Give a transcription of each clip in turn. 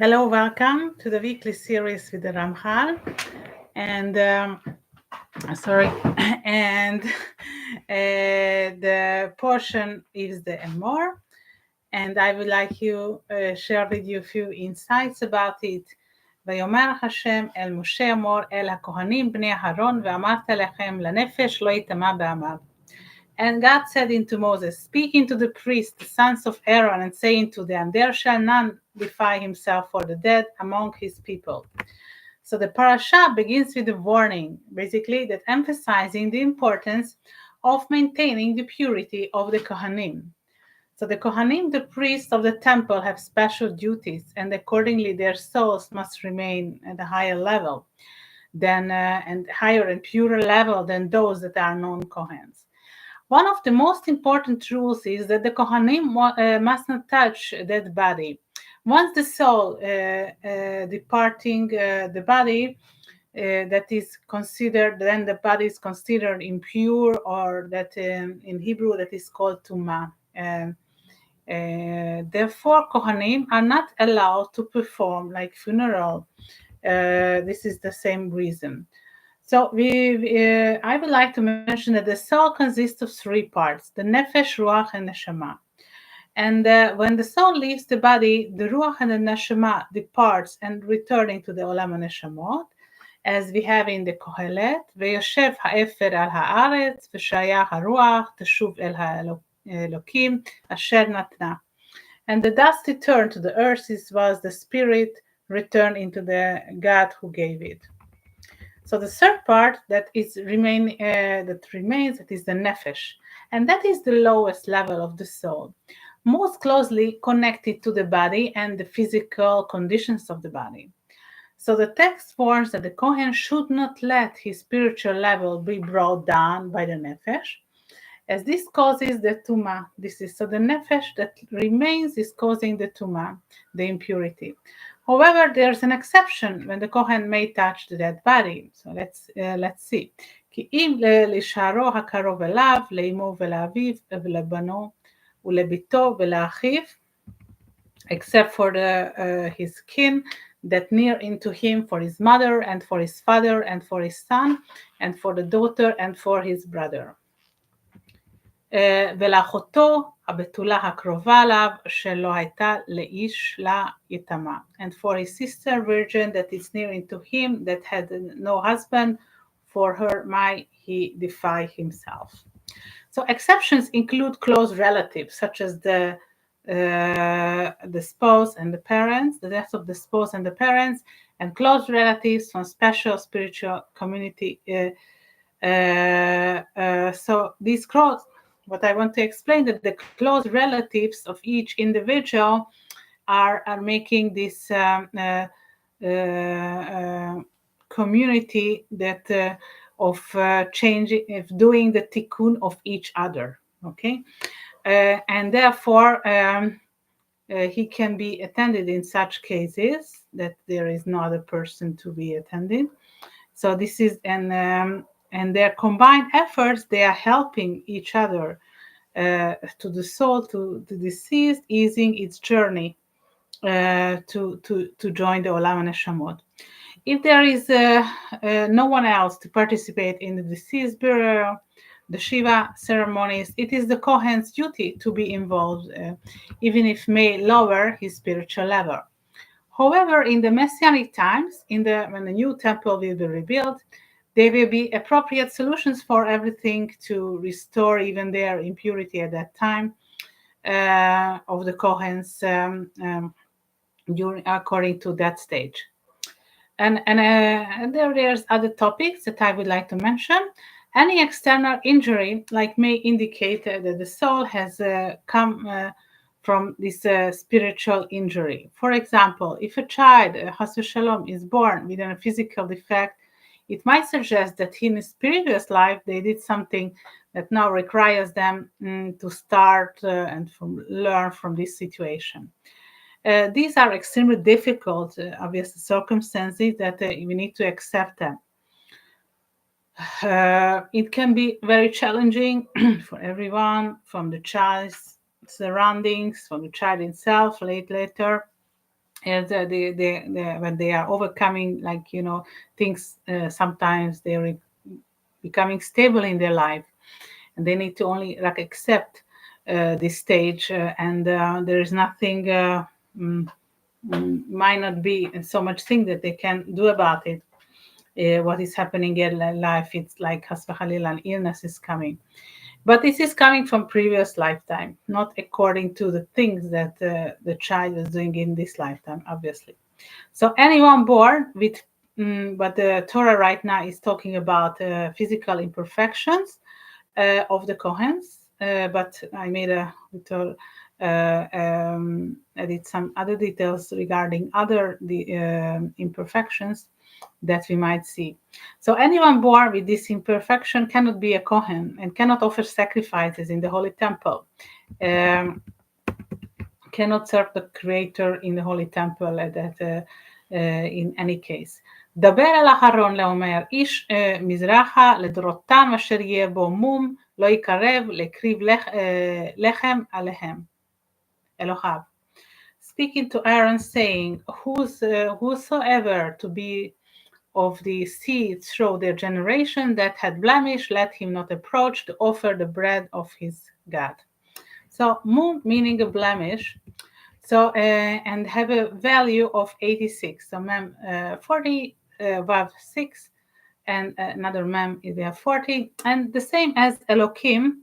Hello, welcome to the weekly series with the Ramchal, and sorry, and the portion is the Emor, and I would like to share with you a few insights about it. ויאמר השם אל משה אמור אל הכהנים בני אהרון ואמרת לכם לנפש לא יטמע בעמיו. And God said unto Moses, speaking to the priests, the sons of Aaron, and saying to them, there shall none defile himself for the dead among his people. So the parasha begins with a warning, basically, that emphasizing the importance of maintaining the purity of the Kohanim. So the Kohanim, the priests of the temple, have special duties, and accordingly their souls must remain at a higher level and higher and purer level than those that are non-Kohens. One of the most important rules is that the Kohanim must not touch that body. Once the soul departing the body, that is considered, then the body is considered impure, or that in Hebrew that is called tuma. Therefore, Kohanim are not allowed to perform like funeral. This is the same reason. So I would like to mention that the soul consists of three parts: the nefesh, ruach, and neshama. And when the soul leaves the body, the ruach and the neshama departs and returning to the olam neshamot, as we have in the Kohelet, ויושב האפר על הארץ, ושייך הרוח, תשוב אל האלוקים, אשר נתנה. And the dust returned to the earth, this was the spirit returned into the God who gave it. So the third part that remains, that is the nefesh, and that is the lowest level of the soul, most closely connected to the body and the physical conditions of the body. So the text warns that the Kohen should not let his spiritual level be brought down by the nefesh, as this causes the tuma. So the nefesh that remains is causing the tuma, the impurity. However, there's an exception when the Kohen may touch the dead body. So let's see. כי אם לשערו הקרוב אליו, לאמו ולאביו ולבנו ולביתו ולאחיו, except for his kin that near into him, for his mother and for his father and for his son and for the daughter and for his brother. ולאחותו הבתולה הקרובה אליו שלא הייתה לאיש לה יתמה, and for his sister virgin that is near into him that had no husband, for her might he defile himself. So exceptions include close relatives such as the spouse and the parents, the death of the spouse and the parents, and close relatives from special spiritual community. So these what I want to explain that the close relatives of each individual are making this community that of changing, of doing the tikkun of each other. Okay, and therefore he can be attended in such cases that there is no other person to be attended. So this is and their combined efforts, they are helping each other to the soul, to the deceased, easing its journey to join the Olam Neshamot. If there is no one else to participate in the deceased burial, the Shiva ceremonies, it is the Kohen's duty to be involved, even if may lower his spiritual level. However, in the Messianic times, when the new temple will be rebuilt, there will be appropriate solutions for everything to restore even their impurity at that time of the Kohens according to that stage. And there's other topics that I would like to mention. Any external injury may indicate that the soul has come from this spiritual injury. For example, if a child, Chas v'Shalom, is born with a physical defect, it might suggest that in his previous life they did something that now requires them to start and learn from this situation. These are extremely difficult, obvious circumstances that we need to accept them. It can be very challenging for everyone, from the child's surroundings, from the child himself later, when they are overcoming, things, sometimes they're becoming stable in their life, and they need to only accept this stage, and there is nothing, might not be so much thing that they can do about it. What is happening in life, it's like has v'chalila, an illness is coming. But this is coming from previous lifetime, not according to the things that the child is doing in this lifetime, obviously. So anyone born with, but the Torah right now is talking about physical imperfections of the Kohens, but I made a little added some other details regarding other imperfections that we might see. So anyone born with this imperfection cannot be a Kohen and cannot offer sacrifices in the Holy Temple, cannot serve the Creator in the Holy Temple in any case. דבר אל אהרון לאומר, איש מזרחה לדורותם אשר יהיה בו מום, לא יקרב לקריב לחם עליהם, אלוהיו. Speaking to Aaron, saying, whosoever to be of the seed through their generation that had blemish, let him not approach to offer the bread of his God. So mum meaning a blemish, so and have a value of 86. So mem 40, vav 6, and another mem is 40, and the same as Elohim.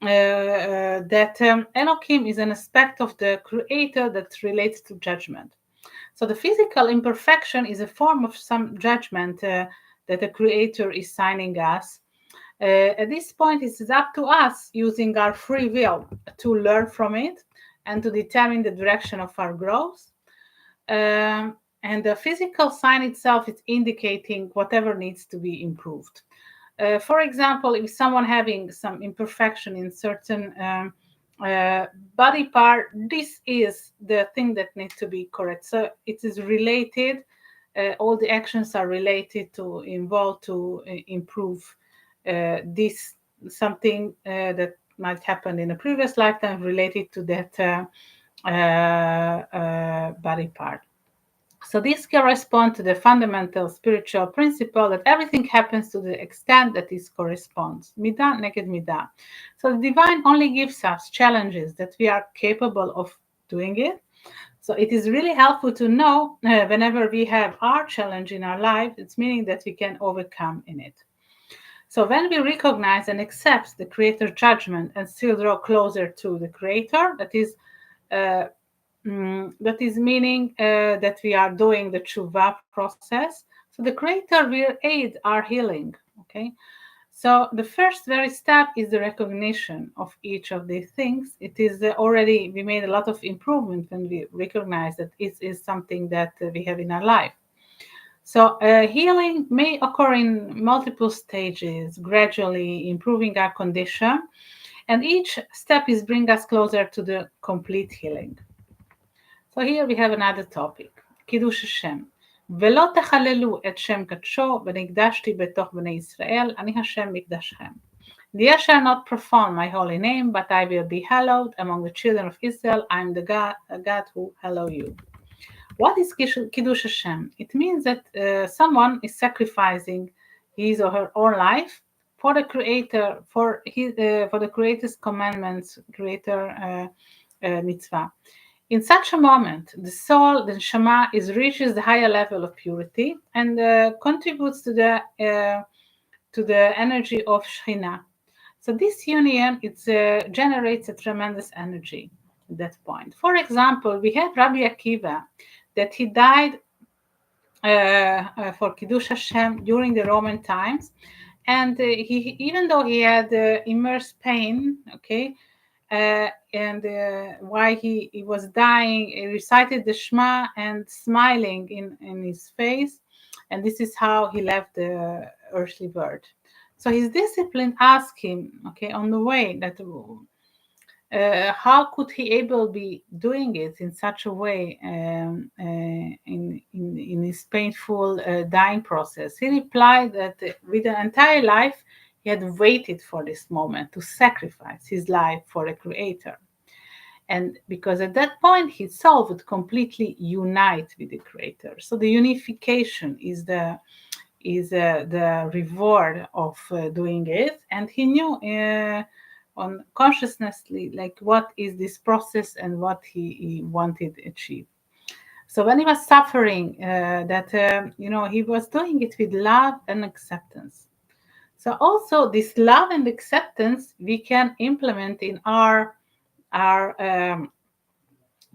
That Elohim is an aspect of the Creator that relates to judgment. So the physical imperfection is a form of some judgment that the Creator is signing us. At this point, it is up to us, using our free will, to learn from it and to determine the direction of our growth. And the physical sign itself is indicating whatever needs to be improved. For example, if someone having some imperfection in certain body part, this is the thing that needs to be correct. So it is related, all the actions are related to involve to improve this, something that might happen in a previous lifetime related to that body part. So this corresponds to the fundamental spiritual principle that everything happens to the extent that it corresponds. Midah neged midah. So the divine only gives us challenges that we are capable of doing it. So it is really helpful to know whenever we have our challenge in our life, it's meaning that we can overcome in it. So when we recognize and accept the Creator's judgment and still draw closer to the Creator, that is meaning that we are doing the tshuva process. So the Creator will aid our healing. Okay, so the first very step is the recognition of each of these things. It is already, we made a lot of improvement when we recognize that it is something that we have in our life. So healing may occur in multiple stages, gradually improving our condition, and each step is bring us closer to the complete healing. So here we have another topic, Kiddush Hashem. ולא תחללו את שם קדשו ונקדשתי בתוך בני ישראל, אני השם מקדשכם. Ye shall not profane my holy name, but I will be hallowed among the children of Israel. I am the God who hallow you. What is Kiddush Hashem? It means that someone is sacrificing his or her own life for the Creator, for the Creator's commandments, Creator mitzvah. In such a moment, the soul, the neshama, reaches the higher level of purity and contributes to the energy of Shekhinah. So this union generates a tremendous energy at that point. For example, we had Rabbi Akiva that he died for Kiddush Hashem during the Roman times, and he, even though he had immense pain, okay, and while he was dying, he recited the Shema and smiling in his face, and this is how he left the earthly world. So his discipline asked him, okay, on the way, that how could he able be doing it in such a way in his painful dying process? He replied that with the entire life he had waited for this moment to sacrifice his life for the Creator. And because at that point his soul would completely unite with the Creator. So the unification is the reward of doing it. And he knew on consciously like what is this process and what he wanted to achieve. So when he was suffering, he was doing it with love and acceptance. So also this love and acceptance we can implement in our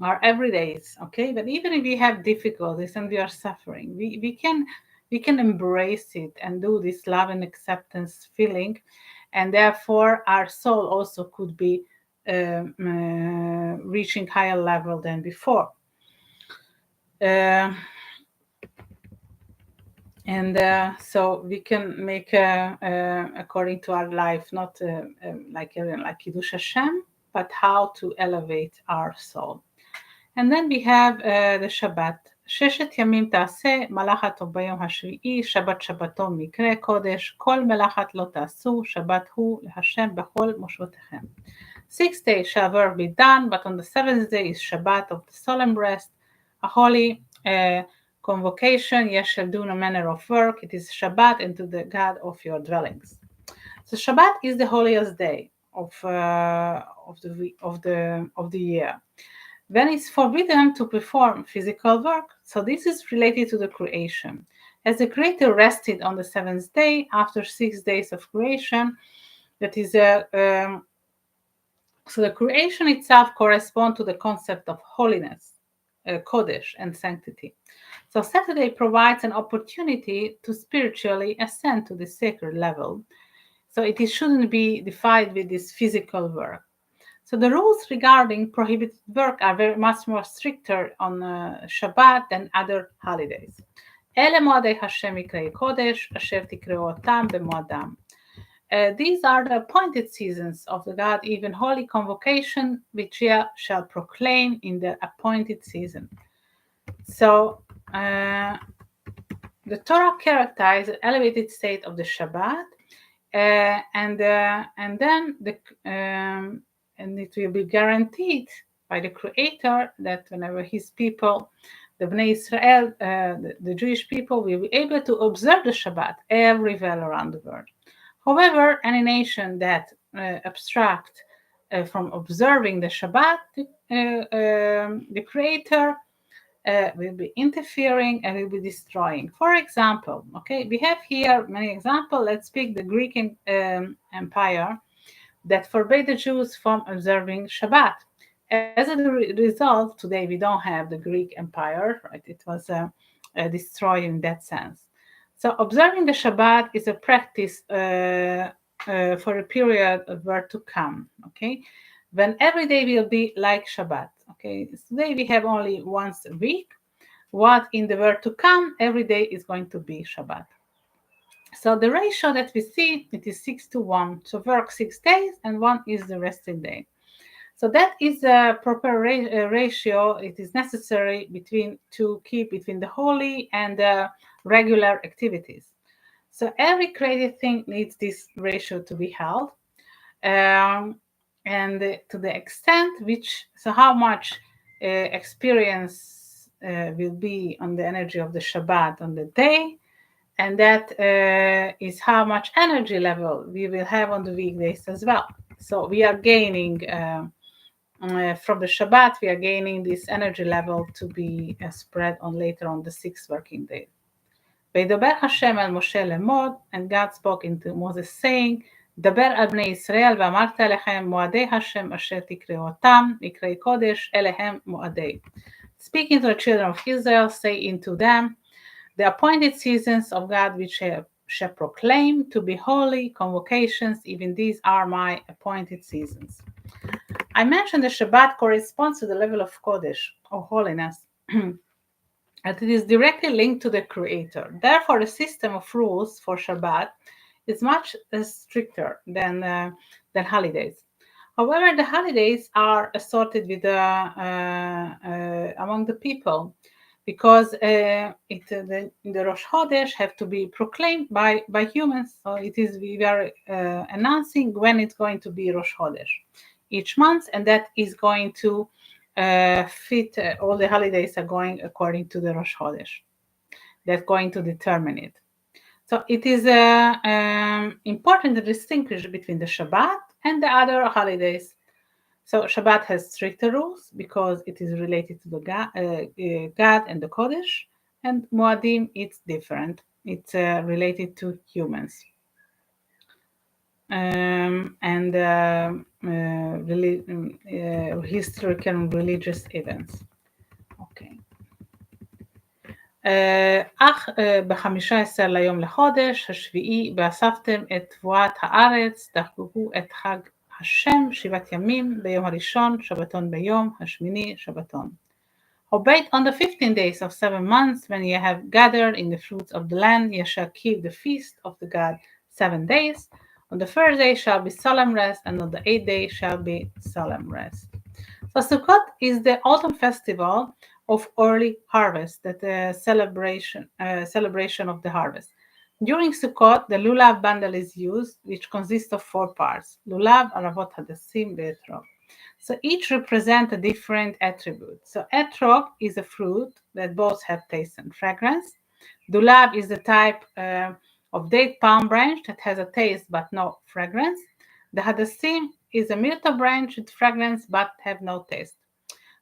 everydays, okay? But even if we have difficulties and we are suffering, we can embrace it and do this love and acceptance feeling, and therefore our soul also could be reaching higher level than before. So we can make according to our life, not like Kiddush Hashem, but how to elevate our soul. And then we have the Shabbat. ששת ימים תעשה מלאכת טוב ביום השביעי, שבת שבתו מקרה קודש, כל מלאכת לא תעשו, שבת הוא להשם בכל מושבותיכם. 6 days shall work be done, but on the 7th day is Shabbat of the solemn rest, a holy convocation. Ye shall do no manner of work. It is Shabbat unto the God of your dwellings. So Shabbat is the holiest day of the year, when it's forbidden to perform physical work. So this is related to the creation. As the Creator rested on the 7th day after 6 days of creation, that is so the creation itself corresponds to the concept of holiness, Kodesh, and sanctity. So Saturday provides an opportunity to spiritually ascend to the sacred level. So it shouldn't be defined with this physical work. So the rules regarding prohibited work are very much more stricter on Shabbat than other holidays. אלה מועדי השם יקראי קודש, אשר תקראו אותם במועדם. These are the appointed seasons of the God, even holy convocation, which ye shall proclaim in the appointed season. So the Torah characterizes the elevated state of the Shabbat, and it will be guaranteed by the Creator that whenever His people, the Bnei Israel, the Jewish people, will be able to observe the Shabbat everywhere around the world. However, any nation that abstract from observing the Shabbat, the Creator will be interfering and will be destroying. For example, okay, we have here many examples. Let's pick the Greek Empire that forbade the Jews from observing Shabbat. As a result, today we don't have the Greek Empire, right? It was destroyed in that sense. So observing the Shabbat is a practice for a period of where to come, okay? When every day will be like Shabbat, okay? Today we have only once a week. What in the world to come, every day is going to be Shabbat. So the ratio that we see, it is 6-1. So work 6 days and 1 is the resting day. So that is a proper ratio. It is necessary to keep between the holy and the regular activities. So every created thing needs this ratio to be held. And to the extent so how much experience will be on the energy of the Shabbat on the day, and that is how much energy level we will have on the weekdays as well. So we are gaining from the Shabbat, we are gaining this energy level to be spread on later on the 6 working days. וידבר השם אל משה לאמור, and God spoke into Moses saying, דבר על בני ישראל ואמרת לכם מועדי השם אשר תקראו אותם, מקראי קודש, אלה הם מועדי. Speaking to the children of Israel, say into them, the appointed seasons of God which shall proclaim to be holy convocations, even these are my appointed seasons. I mentioned the Shabbat corresponds to the level of Kodesh, or holiness, and it is directly linked to the Creator. Therefore, the system of rules for Shabbat is much stricter than holidays. However, the holidays are assorted with among the people, because the Rosh Chodesh have to be proclaimed by humans. So we are announcing when it's going to be Rosh Chodesh. each month, and that is going to fit. All the holidays are going according to the Rosh Chodesh. That's going to determine it. So it is important to distinguish between the Shabbat and the other holidays. So Shabbat has stricter rules because it is related to the God and the Kodesh, and Moadim, it's different. It's related to humans and historical and religious events. Okay. אך ב-15 ליום לחודש השביעי ואספתם את תבואת הארץ, תחגגו את חג השם 7 ימים, ביום הראשון שבתון ביום השמיני שבתון. Howbeit on the 15 days of 7 months, when ye have gathered in the fruits of the land, ye shall keep the feast of the God 7 days. On the first day shall be solemn rest, and on the 8th day shall be solemn rest. So Sukkot is the autumn festival of early harvest, that celebration of the harvest. During Sukkot, the lulav bundle is used, which consists of 4 parts: lulav, aravot, hadassim, ve'etrog. So each represents a different attribute. So etrog is a fruit that both have taste and fragrance. Lulav is the type of date palm branch that has a taste but no fragrance. The hadassim is a myrtle branch with fragrance but have no taste.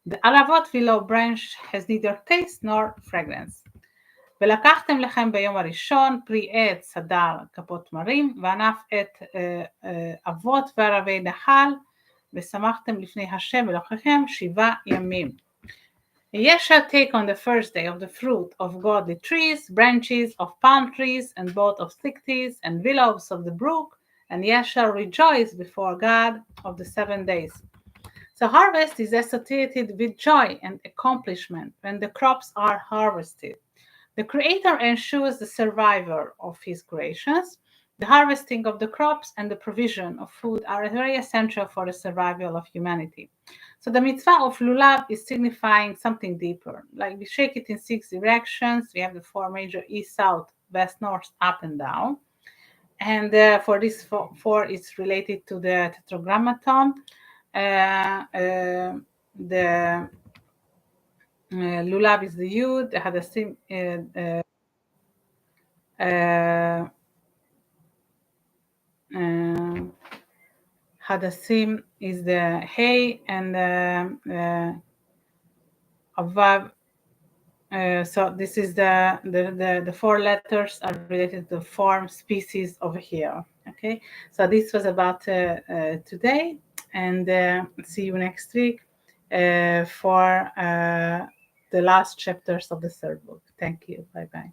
The aravot willow branch has neither taste nor fragrance. ולקחתם לכם ביום הראשון פרי עץ, הדר, כפות תמרים, וענף את אבות וערבי נחל, ושמחתם לפני השם אלוהיכם 7 ימים. Ye shall take on the first day of the fruit of godly trees, branches of palm trees, and both of thick trees, and willows of the brook, and ye shall rejoice before God of the 7 days. So harvest is associated with joy and accomplishment when the crops are harvested. The Creator ensures the survival of His creations. The harvesting of the crops and the provision of food are very essential for the survival of humanity. So the mitzvah of lulav is signifying something deeper. Like we shake it in 6 directions. We have the 4 major: east, south, west, north, up, and down. And for this 4, it's related to the tetragrammaton. The lulav is the yud, the hadassim hadassim is the hay, and avav. So this is the 4 letters are related to the form species over here. Okay, so this was about today, and see you next week for the last chapters of the 3rd book. Thank you. Bye bye.